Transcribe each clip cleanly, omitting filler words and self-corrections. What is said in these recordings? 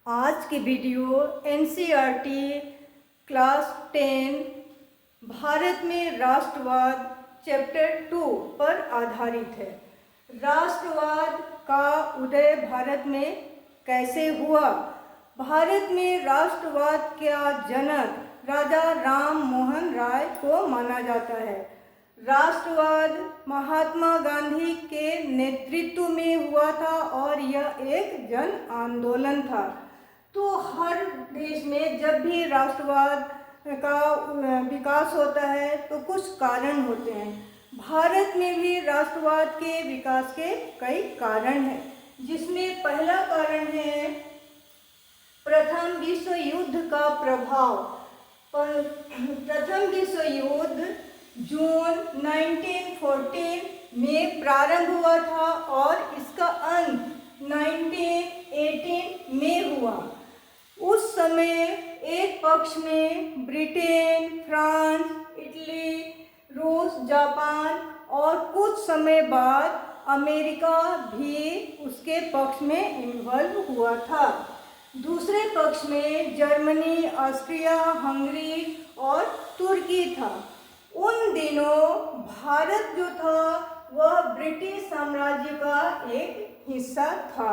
आज की video NCERT class 10 Bharat में राष्ट्रवाद चैप्टर 2 पर आधारित है। राष्ट्रवाद का उदय भारत में कैसे हुआ? भारत में राष्ट्रवाद का जनक राजा राम मोहन राय को माना जाता है। राष्ट्रवाद महात्मा गांधी के नेतृत्व में हुआ था और यह एक जन आंदोलन था। तो हर देश में जब भी राष्ट्रवाद का विकास होता है तो कुछ कारण होते हैं। भारत में भी राष्ट्रवाद के विकास के कई कारण हैं, जिसमें पहला कारण है प्रथम विश्व युद्ध का प्रभाव। प्रथम विश्व युद्ध जून 1914 में प्रारंभ हुआ था और इसका अंत 1918 में हुआ। उस समय एक पक्ष में ब्रिटेन, फ्रांस, इटली, रूस, जापान और कुछ समय बाद अमेरिका भी उसके पक्ष में इन्वॉल्व हुआ था। दूसरे पक्ष में जर्मनी, ऑस्ट्रिया, हंगरी और तुर्की था। उन दिनों भारत जो था वह ब्रिटिश साम्राज्य का एक हिस्सा था,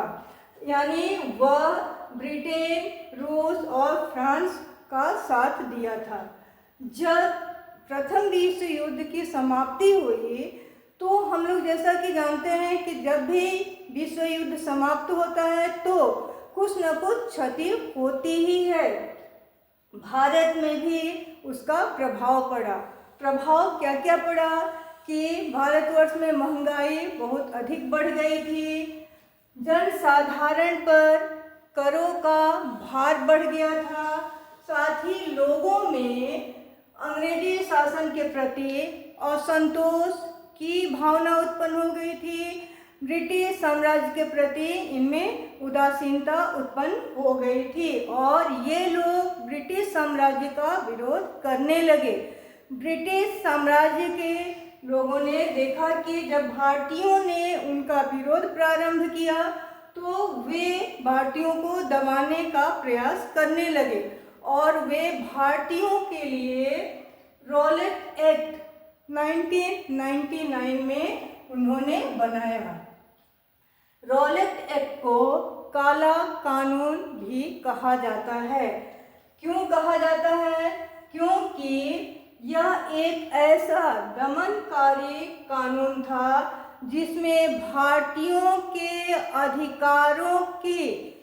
यानी वह ब्रिटेन, रूस और फ्रांस का साथ दिया था। जब प्रथम विश्व युद्ध की समाप्ति हुई तो हम लोग जैसा कि जानते हैं कि जब भी विश्व युद्ध समाप्त होता है तो कुछ न कुछ क्षति होती ही है। भारत में भी उसका प्रभाव पड़ा। प्रभाव क्या क्या पड़ा कि भारतवर्ष में महंगाई बहुत अधिक बढ़ गई थी, जनसाधारण पर करों का भार बढ़ गया था, साथ ही लोगों में अंग्रेजी शासन के प्रति असंतोष की भावना उत्पन्न हो गई थी। ब्रिटिश साम्राज्य के प्रति इनमें उदासीनता उत्पन्न हो गई थी और ये लोग ब्रिटिश साम्राज्य का विरोध करने लगे। ब्रिटिश साम्राज्य के लोगों ने देखा कि जब भारतीयों ने उनका विरोध प्रारंभ किया तो वे भारतीयों को दबाने का प्रयास करने लगे और वे भारतीयों के लिए रॉलेट एक्ट 1999 में उन्होंने बनाया। रॉलेट एक्ट को काला कानून भी कहा जाता है। क्यों कहा जाता है? क्योंकि यह एक ऐसा दमनकारी कानून था जिसमें भारतीयों के अधिकारों के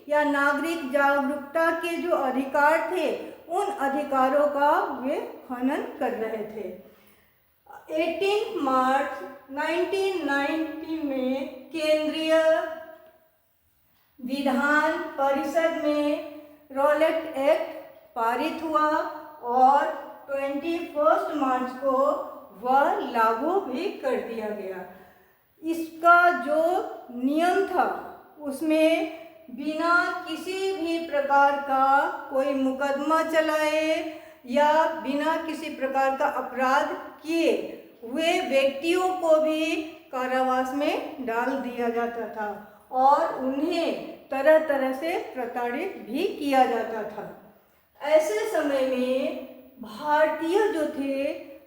या नागरिक जागरूकता के जो अधिकार थे उन अधिकारों का वे हनन कर रहे थे। 18 मार्च 1990 में केंद्रीय विधान परिषद में रॉलेट एक्ट पारित हुआ और 21 मार्च को वह लागू भी कर दिया गया। इसका जो नियम था उसमें बिना किसी भी प्रकार का कोई मुकदमा चलाए या बिना किसी प्रकार का अपराध किए हुए व्यक्तियों को भी कारावास में डाल दिया जाता था और उन्हें तरह तरह से प्रताड़ित भी किया जाता था। ऐसे समय में भारतीय जो थे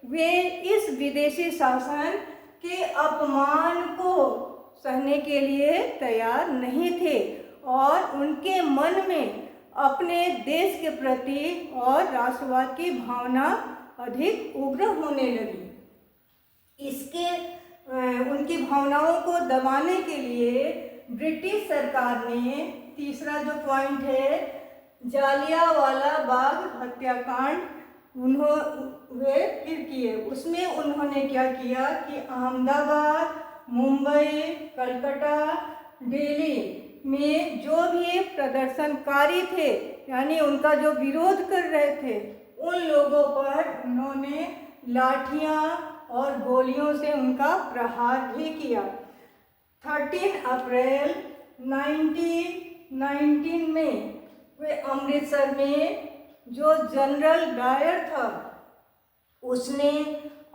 वे इस विदेशी शासन के अपमान को सहने के लिए तैयार नहीं थे और उनके मन में अपने देश के प्रति और राष्ट्रवाद की भावना अधिक उग्र होने लगी। उनकी भावनाओं को दबाने के लिए ब्रिटिश सरकार ने तीसरा जो पॉइंट है जालियांवाला बाग हत्याकांड वे फिर किए। उसमें उन्होंने क्या किया कि अहमदाबाद, मुंबई, कलकत्ता, दिल्ली में जो भी प्रदर्शनकारी थे यानी उनका जो विरोध कर रहे थे उन लोगों पर उन्होंने लाठियां और गोलियों से उनका प्रहार भी किया। 13 अप्रैल 1919 में वे अमृतसर में जो जनरल डायर था उसने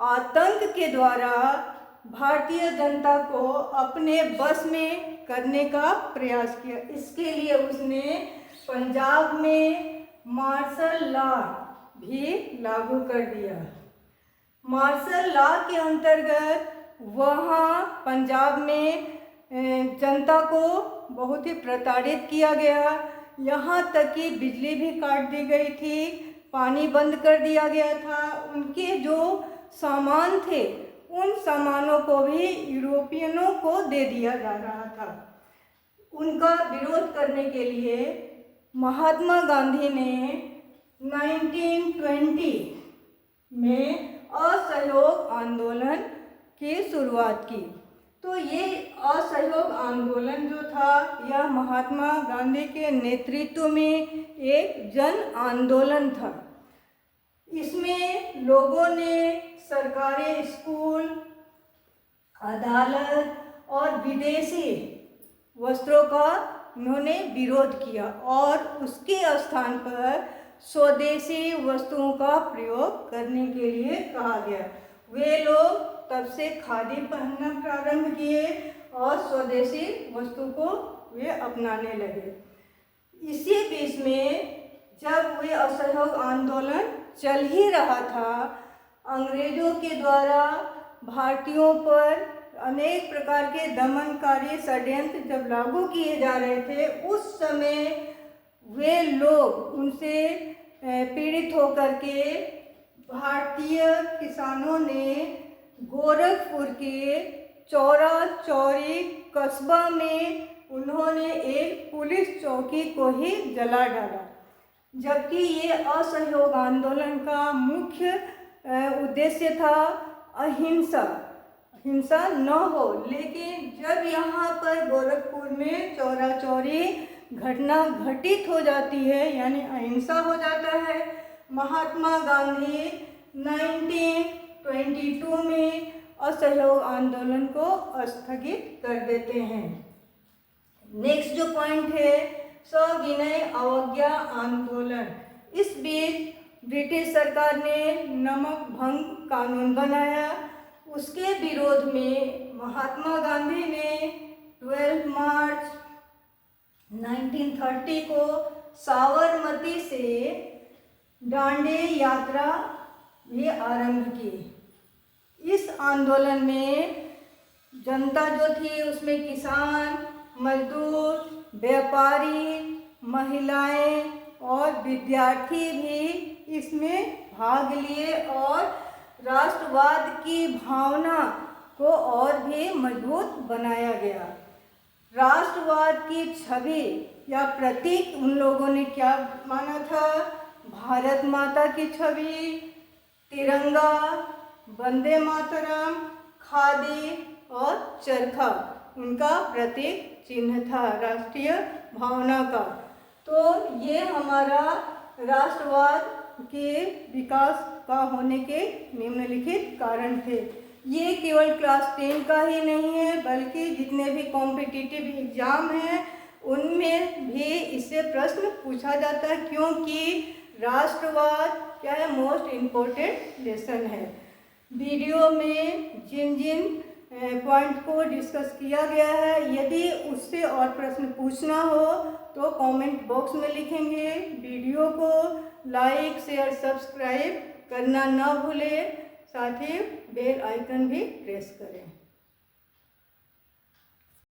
आतंक के द्वारा भारतीय जनता को अपने बस में करने का प्रयास किया। इसके लिए उसने पंजाब में मार्शल लॉ भी लागू कर दिया। मार्शल लॉ के अंतर्गत वहाँ पंजाब में जनता को बहुत ही प्रताड़ित किया गया, यहाँ तक कि बिजली भी काट दी गई थी, पानी बंद कर दिया गया था। उनके जो सामान थे उन सामानों को भी यूरोपियनों को दे दिया जा रहा था। उनका विरोध करने के लिए महात्मा गांधी ने 1920 में असहयोग आंदोलन की शुरुआत की। तो ये असहयोग आंदोलन जो था यह महात्मा गांधी के नेतृत्व में एक जन आंदोलन था। इसमें लोगों ने सरकारी स्कूल, अदालत और विदेशी वस्त्रों का उन्होंने विरोध किया और उसके स्थान पर स्वदेशी वस्तुओं का प्रयोग करने के लिए कहा गया। वे लोग तब से खादी पहनना प्रारंभ किए और स्वदेशी वस्तु को वे अपनाने लगे। इसी बीच में जब वे असहयोग आंदोलन चल ही रहा था, अंग्रेजों के द्वारा भारतीयों पर अनेक प्रकार के दमनकारी षड्यंत्र जब लागू किए जा रहे थे, उस समय वे लोग उनसे पीड़ित होकर के भारतीय किसानों ने गोरखपुर के चौरा चौरी कस्बा में उन्होंने एक पुलिस चौकी को ही जला डाला। जबकि ये असहयोग आंदोलन का मुख्य उद्देश्य था अहिंसा, हिंसा न हो। लेकिन जब यहाँ पर गोरखपुर में चौरा चौरी घटना घटित हो जाती है, यानी अहिंसा हो जाता है, महात्मा गांधी 1922 में असहयोग आंदोलन को स्थगित कर देते हैं। नेक्स्ट जो पॉइंट है सविनय अवज्ञा आंदोलन। इस बीच ब्रिटिश सरकार ने नमक भंग कानून बनाया। उसके विरोध में महात्मा गांधी ने 12 मार्च 1930 को साबरमती से डांडी यात्रा भी आरंभ की। इस आंदोलन में जनता जो थी उसमें किसान, मजदूर, व्यापारी, महिलाएं और विद्यार्थी भी इसमें भाग लिए और राष्ट्रवाद की भावना को और भी मजबूत बनाया गया। राष्ट्रवाद की छवि या प्रतीक उन लोगों ने क्या माना था? भारत माता की छवि, तिरंगा, वंदे मातरम, खादी और चरखा उनका प्रतीक चिन्ह था राष्ट्रीय भावना का। तो ये हमारा राष्ट्रवाद के विकास का होने के निम्नलिखित कारण थे। ये केवल क्लास 10 का ही नहीं है, बल्कि जितने भी कॉम्पिटिटिव एग्जाम हैं उनमें भी इससे प्रश्न पूछा जाता है, क्योंकि राष्ट्रवाद क्या है, मोस्ट इम्पोर्टेंट लेसन है। वीडियो में जिन जिन पॉइंट को डिस्कस किया गया है, यदि उससे और प्रश्न पूछना हो तो कमेंट बॉक्स में लिखेंगे। वीडियो को लाइक, शेयर, सब्सक्राइब करना ना भूलें, साथ ही बेल आइकन भी प्रेस करें।